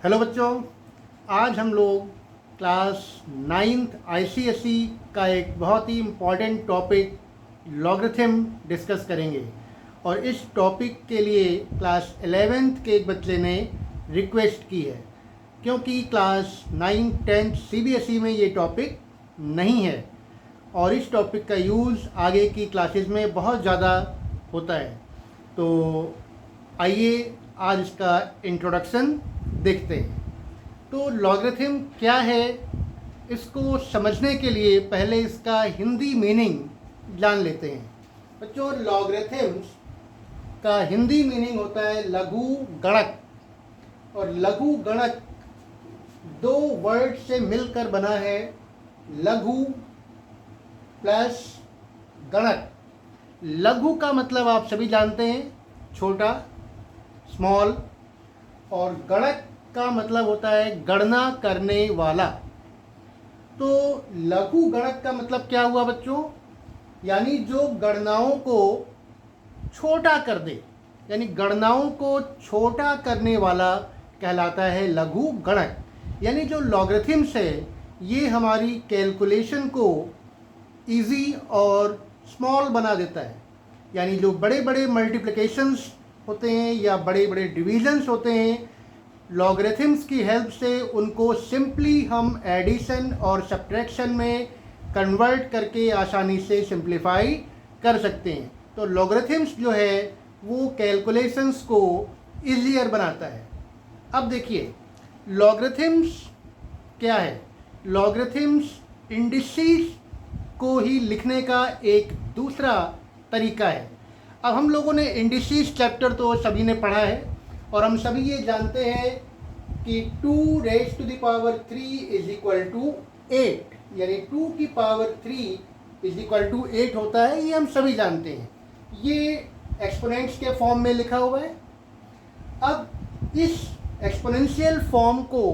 Hello बच्चों, आज हम लोग क्लास 9th आईसीएसई का एक बहुत ही इम्पॉर्टेंट टॉपिक लॉगरिथम डिस्कस करेंगे। और इस टॉपिक के लिए क्लास 11th के एक बच्चे ने रिक्वेस्ट की है, क्योंकि क्लास 9 10 सीबीएसई में ये टॉपिक नहीं है और इस टॉपिक का यूज़ आगे की क्लासेस में बहुत ज़्यादा होता है। तो आइए आज इसका इंट्रोडक्शन देखते हैं। तो लॉगरिथम क्या है, इसको समझने के लिए पहले इसका हिंदी मीनिंग जान लेते हैं। बच्चों, लॉगरिथम्स का हिंदी मीनिंग होता है लघु गणक। और लघु गणक दो वर्ड से मिलकर बना है, लघु प्लस गणक। लघु का मतलब आप सभी जानते हैं, छोटा, स्मॉल। और गणक का मतलब होता है गणना करने वाला। तो लघु गणक का मतलब क्या हुआ बच्चों? यानी जो गणनाओं को छोटा कर दे, यानी गणनाओं को छोटा करने वाला कहलाता है लघु गणक। यानी जो लॉगरिथम्स है ये हमारी कैलकुलेशन को इजी और स्मॉल बना देता है। यानी जो बड़े बड़े मल्टीप्लिकेशंस होते हैं या बड़े बड़े डिविजन्स होते हैं, लॉगरिथम्स की हेल्प से उनको सिंपली हम एडिशन और सब्ट्रैक्शन में कन्वर्ट करके आसानी से सिंप्लीफाई कर सकते हैं। तो लॉगरिथम्स जो है वो कैलकुलेशंस को ईजियर बनाता है। अब देखिए, लॉगरिथम्स क्या है? लॉगरिथम्स इंडिसेस को ही लिखने का एक दूसरा तरीका है। अब हम लोगों ने इंडिसेस चैप्टर तो सभी ने पढ़ा है और हम सभी ये जानते हैं कि 2 raise to the power 3 is equal to 8, यानी 2 की पावर 3 इज इक्वल टू 8 होता है। ये हम सभी जानते हैं, ये एक्सपोनेंट्स के फॉर्म में लिखा हुआ है। अब इस एक्सपोनेंशियल फॉर्म को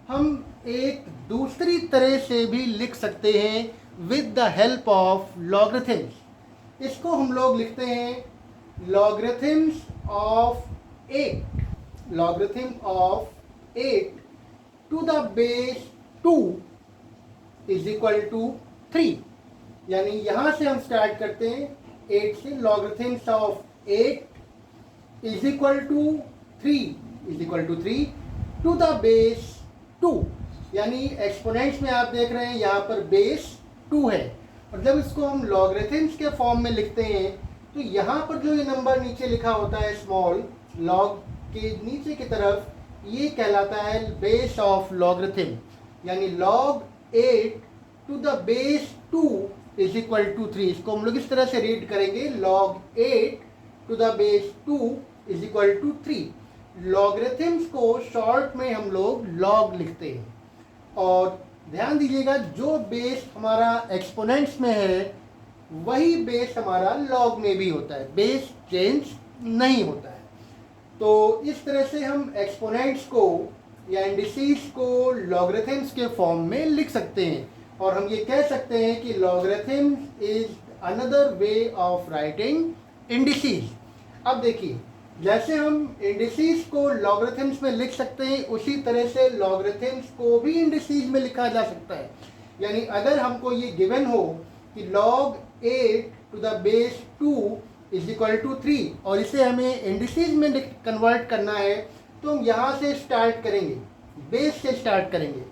हम एक दूसरी तरह से भी लिख सकते हैं with the help of logarithms. इसको हम लोग लिखते हैं logarithms of 8, logarithm of 8 to the base 2 is equal to 3। यानी यहां से हम स्टार्ट करते हैं 8 से। Logarithms of 8 is equal to 3 to the base 2। यानी एक्सपोनेंट्स में आप देख रहे हैं यहाँ पर बेस 2 है। और जब इसको हम लॉगरिथम्स के फॉर्म में लिखते हैं तो यहाँ पर जो ये नंबर नीचे लिखा होता है स्मॉल लॉग के नीचे की तरफ, ये कहलाता है बेस ऑफ लॉगरिथम। यानी log 8 to the base 2 is equal to 3। इसको हम लोग इस तरह से रीड करेंगे, log 8 to the base 2 is equal to 3। Logarithms को शॉर्ट में हम लोग log लिखते हैं। और ध्यान दीजिएगा, जो बेस हमारा एक्सपोनेंट्स में है वही बेस हमारा लॉग में भी होता है, बेस चेंज नहीं होता है। तो इस तरह से हम एक्सपोनेंट्स को या इंडिसेस को लॉगरिथम्स के फॉर्म में लिख सकते हैं। और हम ये कह सकते हैं कि logarithm is another way of writing indices. अब देखिए, जैसे हम इंडिसेस को लॉगरिथम्स में लिख सकते हैं उसी तरह से लॉगरिथम्स को भी इंडिसेस में लिखा जा सकता है। यानी अगर हमको ये गिवन हो कि log 8 to the base 2 is equal to 3 और इसे हमें इंडिसेस में कन्वर्ट करना है, तो हम यहाँ से स्टार्ट करेंगे, बेस से स्टार्ट करेंगे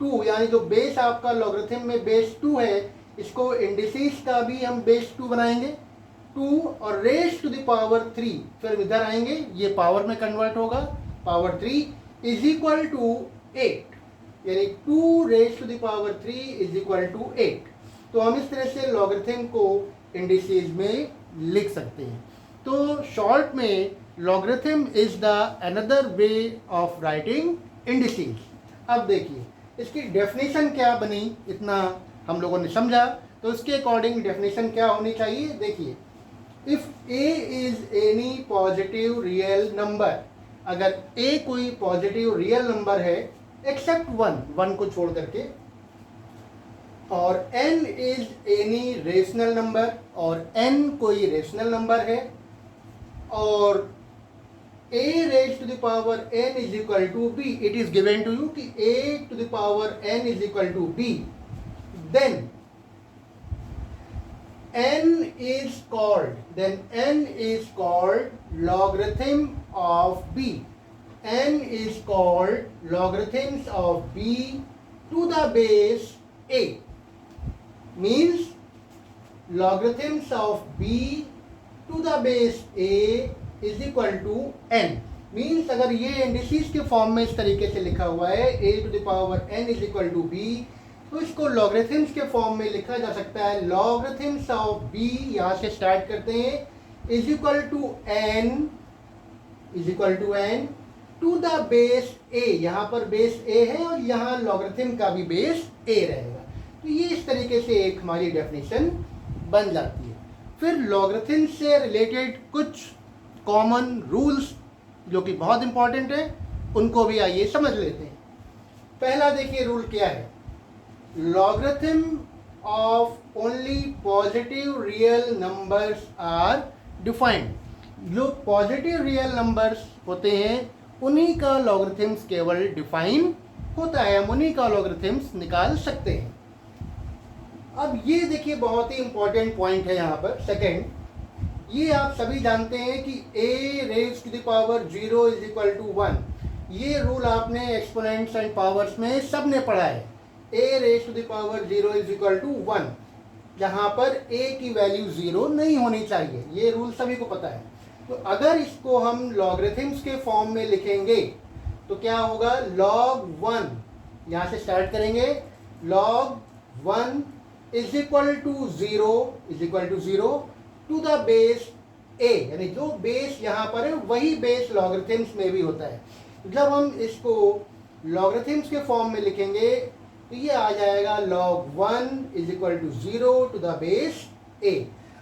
2। यानी जो बेस आपका लॉगरिथम में बेस 2 है, इसको इंडिसेस का भी हम बेस 2 बनाएंगे 2 और रेज़ टू द पावर 3, फिर इधर आएंगे, ये पावर में कन्वर्ट होगा, पावर 3 इज इक्वल टू 8। यानी 2 raise to the power 3 is equal to 8। तो हम इस तरह से लॉगरिथम को इंडिसेस में लिख सकते हैं। तो शॉर्ट में logarithm is the another way of writing indices. अब देखिए, इसकी डेफिनेशन क्या बनी, इतना हम लोगों ने समझा। तो इसके अकॉर्डिंग डेफिनेशन क्या होनी चाहिए? देखिए, if a is any positive real number, अगर a कोई पॉजिटिव रियल नंबर है एक्सेप्ट 1 को छोड़ करके, और n is any rational number, और n कोई रेशनल नंबर है, और a raised to the power n is equal to b, it is given to you कि a to the power n is equal to b, then n is called logarithm of b. n is called logarithms of b to the base a, means logarithms of b to the base a is equal to n. Means अगर ये indices के form में इस तरीके से लिखा हुआ है a to the power n is equal to b, तो इसको लॉगरिथम्स के फॉर्म में लिखा जा सकता है लॉगरिथम्स ऑफ b, यहाँ से स्टार्ट करते हैं, is equal to n to the base a, यहाँ पर बेस a है और यहाँ लॉगरिथम का भी बेस a रहेगा। तो ये इस तरीके से एक हमारी डेफिनेशन बन जाती है। फिर लॉगरिथम से रिलेटेड कुछ कॉमन रूल्स जो कि बहुत इंपॉर्टेंट है, उनको भी आइए समझ लेते हैं। पहला देखिए रूल क्या है, logarithm of only positive real numbers are defined. जो पॉजिटिव रियल नंबर्स होते हैं उन्हीं का लॉगरिथम्स केवल डिफाइन होता है, हम उन्हीं का लॉगरिथम्स निकाल सकते हैं। अब ये देखिए बहुत ही इंपॉर्टेंट पॉइंट है यहाँ पर सेकंड, ये आप सभी जानते हैं कि a raised to the power 0 is equal to 1, ये रूल आपने एक्सपोनेंट्स एंड पावर्स में सब ने पढ़ा है। a raised to the power 0 is equal to 1, जहाँ पर a की वैल्यू 0 नहीं होनी चाहिए, ये रूल सभी को पता है। तो अगर इसको हम लॉगरिथम्स के फॉर्म में लिखेंगे तो क्या होगा, log 1, यहाँ से स्टार्ट करेंगे, log 1 is equal to 0 to the base a, यानी जो बेस यहाँ पर है वही बेस लॉगरिथम्स में भी होता है। जब हम इसको लॉगरिथम्स के फॉर्म में लिखेंगे तो ये आ जाएगा log 1 is equal to 0 to the base a।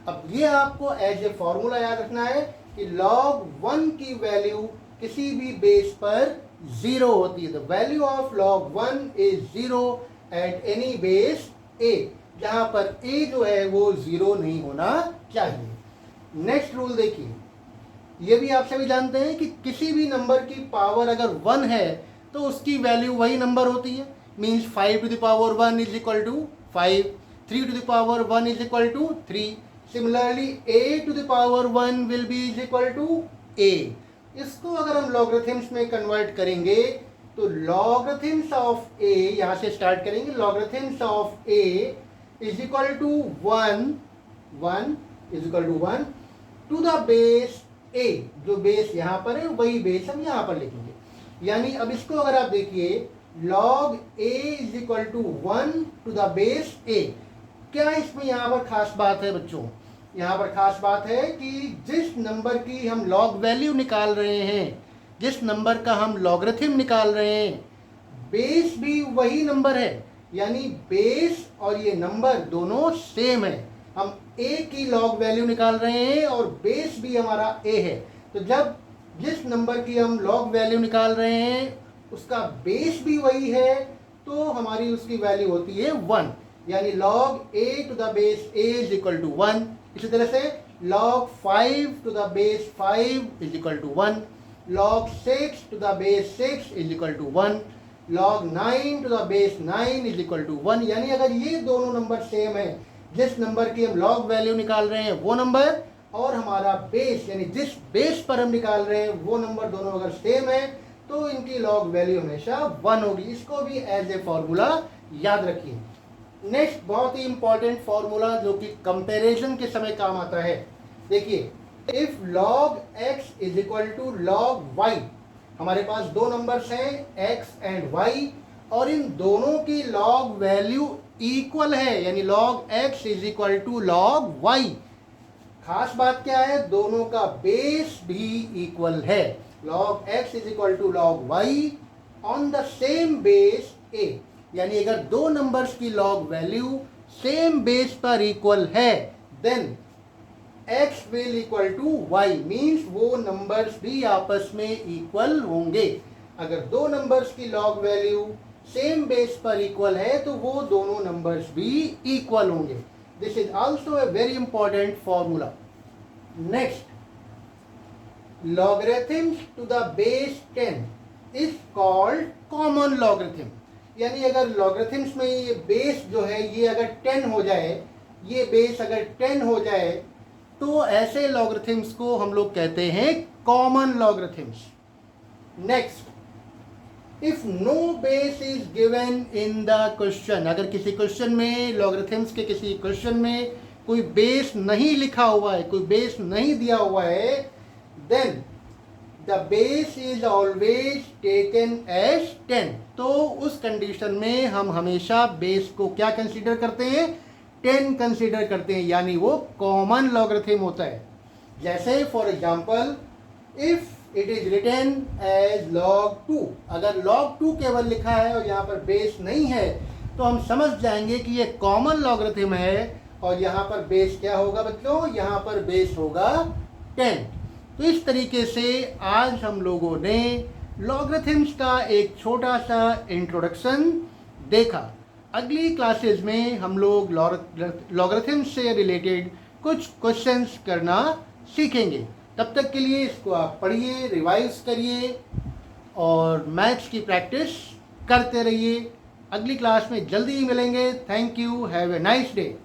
अब ये आपको एज ए फॉर्मूला याद रखना है कि log 1 की वैल्यू किसी भी बेस पर 0 होती है। The value of log 1 is 0 at any base a, जहां पर a जो है वो 0 नहीं होना चाहिए। नेक्स्ट रूल देखिए, ये भी आप सभी जानते हैं कि किसी भी नंबर की पावर अगर 1 है तो उसकी वैल्यू वही नंबर होती है, means 5 to the power 1 is equal to 5, 3 to the power 1 is equal to 3, similarly a to the power 1 will be is equal to a। इसको अगर हम लॉगरिथम्स में कन्वर्ट करेंगे तो लॉगरिथम्स ऑफ a, यहाँ से स्टार्ट करेंगे, logarithms of a is equal to 1 is equal to 1 to the base a, जो बेस यहाँ पर है वही बेस हम यहाँ पर लिखेंगे। यानी अब इसको अगर आप देखिए log a is equal to 1 to the base a, क्या इसमें यहाँ पर खास बात है बच्चों, यहाँ पर खास बात है कि जिस नंबर की हम लॉग वैल्यू निकाल रहे हैं, जिस नंबर का हम लॉगरिथम निकाल रहे हैं, बेस भी वही नंबर है, यानी बेस और ये नंबर दोनों सेम है। हम a की लॉग वैल्यू निकाल रहे हैं और बेस भी हमारा a है, तो जब जिस नंबर की हम लॉग वैल्यू निकाल रहे हैं उसका बेस भी वही है तो हमारी उसकी वैल्यू होती है 1, यानी log a to the base a is equal to 1। इसी तरह से log 5 to the base 5 is equal to 1, log 6 to the base 6 is equal to 1, log 9 to the base 9 is equal to 1। यानी अगर ये दोनों नंबर सेम है, जिस number की हम लॉग वैल्यू निकाल रहे हैं वो नंबर और हमारा बेस, यानी जिस बेस पर हम निकाल रहे हैं वो नंबर, दोनों अगर सेम है तो इनकी लॉग वैल्यू हमेशा 1 होगी। इसको भी एज ए फॉर्मूला याद रखिए। नेक्स्ट बहुत ही इंपॉर्टेंट फॉर्मूला जो कि कंपैरिजन के समय काम आता है, देखिए, if log x is equal to log y, हमारे पास दो नंबर्स हैं x एंड y और इन दोनों की लॉग वैल्यू इक्वल है, यानी log x is equal to log y। खास बात क्या है, दोनों का बेस भी इक्वल है, log x is equal to log y on the same base a। यानी अगर दो नंबर्स की लॉग वैल्यू सेम बेस पर इक्वल है then x will equal to y, means वो नंबर्स भी आपस में इक्वल होंगे। अगर दो नंबर्स की लॉग वैल्यू सेम बेस पर इक्वल है तो वो दोनों नंबर्स भी इक्वल होंगे। This is also a very important formula. Next, logarithms to the base 10 is called common logarithm. यानी अगर logarithms में ये base जो है ये अगर 10 हो जाए, ये base अगर 10 हो जाए तो ऐसे logarithms को हम लोग कहते हैं common logarithms. Next, if no base is given in the question, अगर किसी क्वेश्चन में logarithms के किसी क्वेश्चन में कोई बेस नहीं लिखा हुआ है, कोई बेस नहीं दिया हुआ है, then the base is always taken as 10. तो उस कंडीशन में हम हमेशा बेस को क्या कंसीडर करते हैं? 10 कंसीडर करते हैं, यानी वो कॉमन लॉगरिथम होता है. जैसे for example, if it is written as log 2, अगर log 2 केवल लिखा है और यहाँ पर बेस नहीं है तो हम समझ जाएंगे कि ये कॉमन लॉगरिथम है. और यहाँ पर बेस क्या होगा बच्चों? यहाँ पर बेस होगा 10. तो इस तरीके से आज हम लोगों ने लॉगरिथम्स का एक छोटा सा इंट्रोडक्शन देखा. अगली क्लासेस में हम लोग लॉगरिथम्स से रिलेटेड कुछ क्वेश्चंस करना सीखेंगे. तब तक के लिए इसको आप पढ़िए, रिवाइज करिए और मैथ्स की प्रैक्टिस करते रहिए. अगली क्लास में जल्दी ही मिलेंगे. Thank you. Have a nice day.